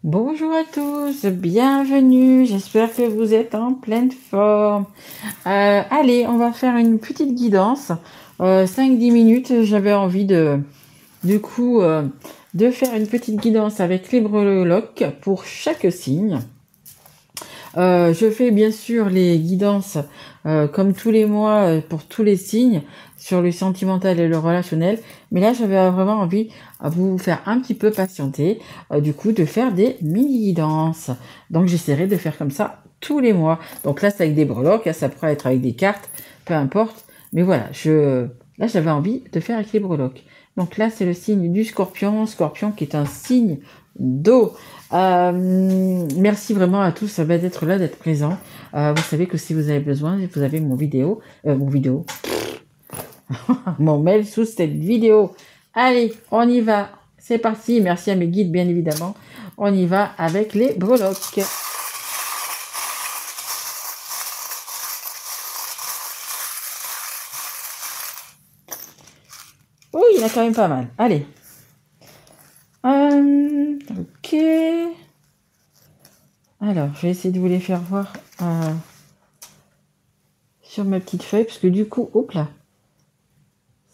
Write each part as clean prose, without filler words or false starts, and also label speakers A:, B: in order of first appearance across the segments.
A: Bonjour à tous, bienvenue, j'espère que vous êtes en pleine forme. Allez, on va faire une petite guidance, 5-10 minutes, j'avais envie du coup, de faire une petite guidance avec les breloques pour chaque signe. Je fais bien sûr les guidances comme tous les mois pour tous les signes sur le sentimental et le relationnel. Mais là, j'avais vraiment envie à vous faire un petit peu patienter, du coup, de faire des mini-guidances. Donc, j'essaierai de faire comme ça tous les mois. Donc là, c'est avec des breloques, là, ça pourrait être avec des cartes, peu importe. Mais voilà, là, j'avais envie de faire avec les breloques. Donc là, c'est le signe du scorpion. Scorpion qui est un signe d'eau. Merci vraiment à tous d'être là, d'être présents. Vous savez que si vous avez besoin, vous avez mon mail sous cette vidéo. Allez, on y va. C'est parti. Merci à mes guides, bien évidemment. On y va avec les breloques. Oui, il y en a quand même pas mal. Allez. Ok. Alors, je vais essayer de vous les faire voir sur ma petite feuille, parce que du coup, hop là,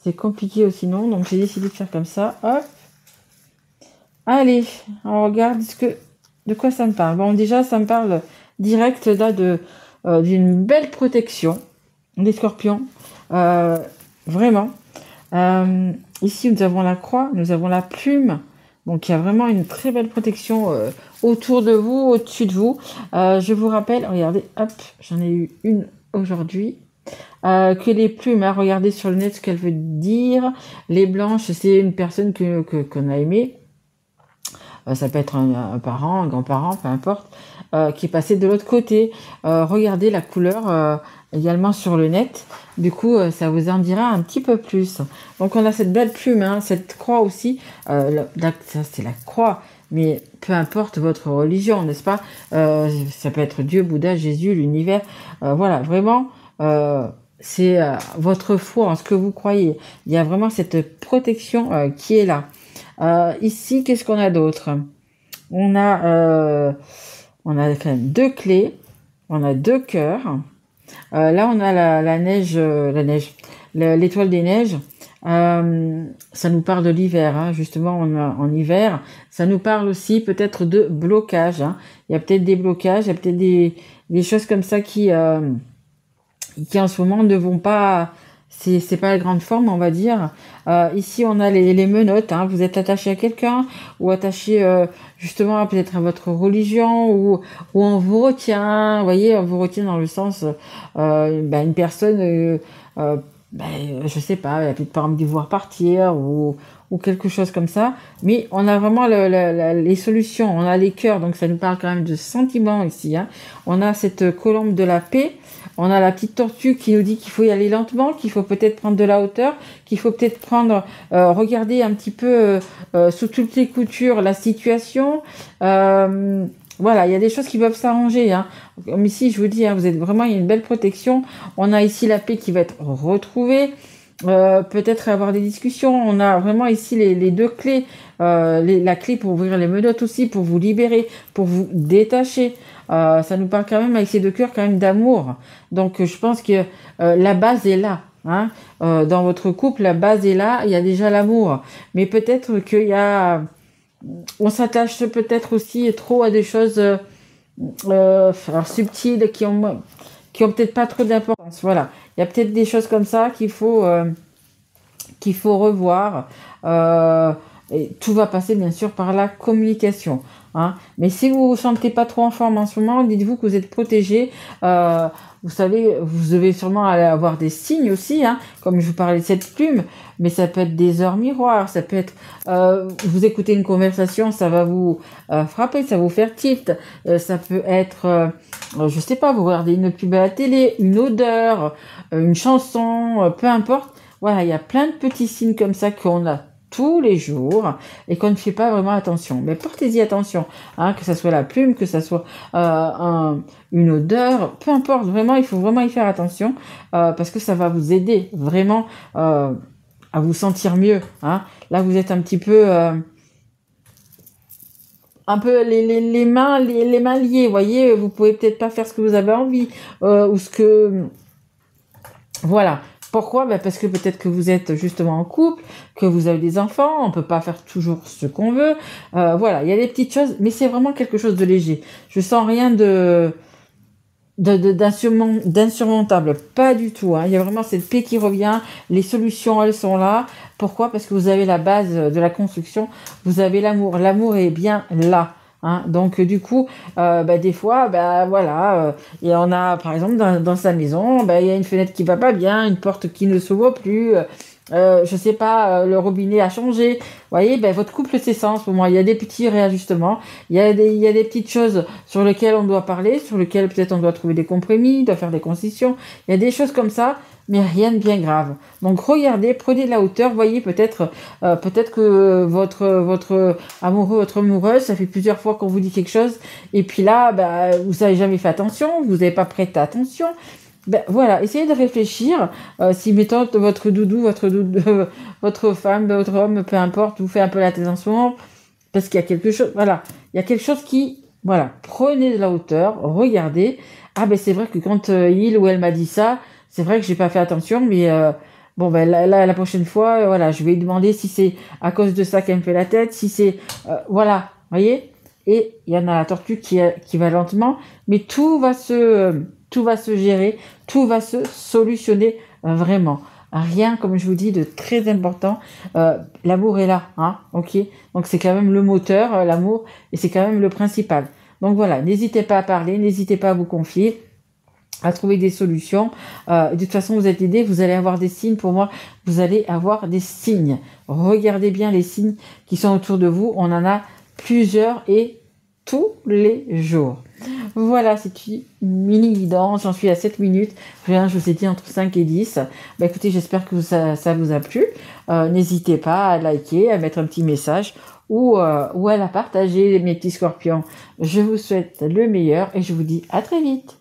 A: c'est compliqué aussi non, donc j'ai décidé de faire comme ça. Hop. Allez, on regarde de quoi ça me parle. Bon, déjà, ça me parle direct là d'une belle protection des scorpions. Vraiment. Ici, nous avons la croix, nous avons la plume. Donc, il y a vraiment une très belle protection autour de vous, au-dessus de vous. Je vous rappelle, regardez, hop, j'en ai eu une aujourd'hui. Que les plumes, hein, regardez sur le net ce qu'elle veut dire. Les blanches, c'est une personne qu'on a aimée. Ça peut être un parent, un grand-parent, peu importe, qui est passé de l'autre côté. Regardez la couleur également sur le net. Du coup, ça vous en dira un petit peu plus. Donc, on a cette belle plume, hein, cette croix aussi. Ça, c'est la croix. Mais peu importe votre religion, n'est-ce pas? Ça peut être Dieu, Bouddha, Jésus, l'univers. Voilà, vraiment, c'est votre foi en ce que vous croyez. Il y a vraiment cette protection qui est là. Ici, qu'est-ce qu'on a d'autre? On a, euh, on a quand même deux clés, on a deux cœurs. Là, on a la neige, l'étoile des neiges. Ça nous parle de l'hiver, hein, justement en hiver. Ça nous parle aussi peut-être de blocage, hein. Il y a peut-être des blocages, il y a peut-être des choses comme ça qui en ce moment ne vont pas, c'est pas la grande forme, on va dire. Ici, on a les menottes, hein. Vous êtes attaché à quelqu'un ou attaché justement peut-être à votre religion ou on vous retient, vous voyez, on vous retient dans le sens, une personne, je sais pas, elle a peut-être pas envie de vous voir partir ou quelque chose comme ça. Mais on a vraiment les solutions, on a les cœurs, donc ça nous parle quand même de sentiments ici, hein. On a cette colombe de la paix. On a la petite tortue qui nous dit qu'il faut y aller lentement, qu'il faut peut-être prendre de la hauteur, qu'il faut peut-être regarder un petit peu sous toutes les coutures la situation. Voilà, il y a des choses qui peuvent s'arranger, hein. Comme ici, je vous dis, hein, vous êtes vraiment, il y a une belle protection. On a ici la paix qui va être retrouvée. Peut-être avoir des discussions. On a vraiment ici les deux clés. La clé pour ouvrir les menottes aussi, pour vous libérer, pour vous détacher. Ça nous parle quand même avec ces deux cœurs quand même d'amour. Donc je pense que la base est là, hein. Dans votre couple, la base est là. Il y a déjà l'amour, mais peut-être on s'attache peut-être aussi trop à des choses alors subtiles qui ont peut-être pas trop d'importance. Voilà, il y a peut-être des choses comme ça qu'il faut revoir. Et tout va passer bien sûr par la communication, hein. Mais si vous vous sentez pas trop en forme en ce moment, dites-vous que vous êtes protégé. Vous savez, vous devez sûrement aller avoir des signes aussi, hein, comme je vous parlais de cette plume, mais ça peut être des heures miroirs, ça peut être vous écoutez une conversation, ça va vous frapper, ça va vous faire tilt. Ça peut être, je sais pas, vous regardez une pub à la télé, une odeur, une chanson, peu importe. Voilà, il y a plein de petits signes comme ça qu'on a tous les jours et qu'on ne fait pas vraiment attention. Mais portez-y attention, hein, que ça soit la plume, que ça soit une odeur, peu importe, vraiment, il faut vraiment y faire attention parce que ça va vous aider vraiment à vous sentir mieux, hein. Là, vous êtes un petit peu un peu les mains liées, vous voyez, vous pouvez peut-être pas faire ce que vous avez envie, ou ce que... Voilà. Pourquoi? Ben parce que peut-être que vous êtes justement en couple, que vous avez des enfants, on peut pas faire toujours ce qu'on veut. Voilà, il y a des petites choses, mais c'est vraiment quelque chose de léger. Je sens rien d'insurmontable, pas du tout. Hein. Il y a vraiment cette paix qui revient, les solutions elles sont là. Pourquoi? Parce que vous avez la base de la construction, vous avez l'amour. L'amour est bien là. Hein. Donc du coup, des fois, voilà, et on a par exemple dans sa maison, il y a une fenêtre qui va pas bien, une porte qui ne s'ouvre plus. Je sais pas, le robinet a changé. Vous voyez, votre couple c'est ça en ce moment. Il y a des petits réajustements, il y a des petites choses sur lesquelles on doit parler, sur lesquelles peut-être on doit trouver des compromis, doit faire des concessions. Il y a des choses comme ça, mais rien de bien grave. Donc regardez, prenez de la hauteur, voyez peut-être que votre amoureux, votre amoureuse, ça fait plusieurs fois qu'on vous dit quelque chose, et puis là, vous avez jamais fait attention, vous n'avez pas prêté attention. Voilà, essayez de réfléchir. Si mettons votre femme, votre homme, peu importe, vous fait un peu la tête en ce moment, parce qu'il y a quelque chose, voilà, il y a quelque chose qui, voilà, prenez de la hauteur, regardez. Ah c'est vrai que quand il ou elle m'a dit ça, c'est vrai que j'ai pas fait attention, mais la prochaine fois, voilà, je vais lui demander si c'est à cause de ça qu'elle me fait la tête, si c'est, voilà, voyez. Et il y en a la tortue qui va lentement, mais tout va se gérer, tout va se solutionner vraiment. Rien, comme je vous dis, de très important. L'amour est là, hein, ok. Donc c'est quand même le moteur, l'amour, et c'est quand même le principal. Donc voilà, n'hésitez pas à parler, n'hésitez pas à vous confier, à trouver des solutions. De toute façon, vous êtes aidés, vous allez avoir des signes. Pour moi, vous allez avoir des signes. Regardez bien les signes qui sont autour de vous. On en a plusieurs et tous les jours. Voilà, c'est une mini guidance. J'en suis à 7 minutes. Je vous ai dit entre 5 et 10. Écoutez, j'espère que ça vous a plu. N'hésitez pas à liker, à mettre un petit message ou à la partager, mes petits scorpions. Je vous souhaite le meilleur et je vous dis à très vite.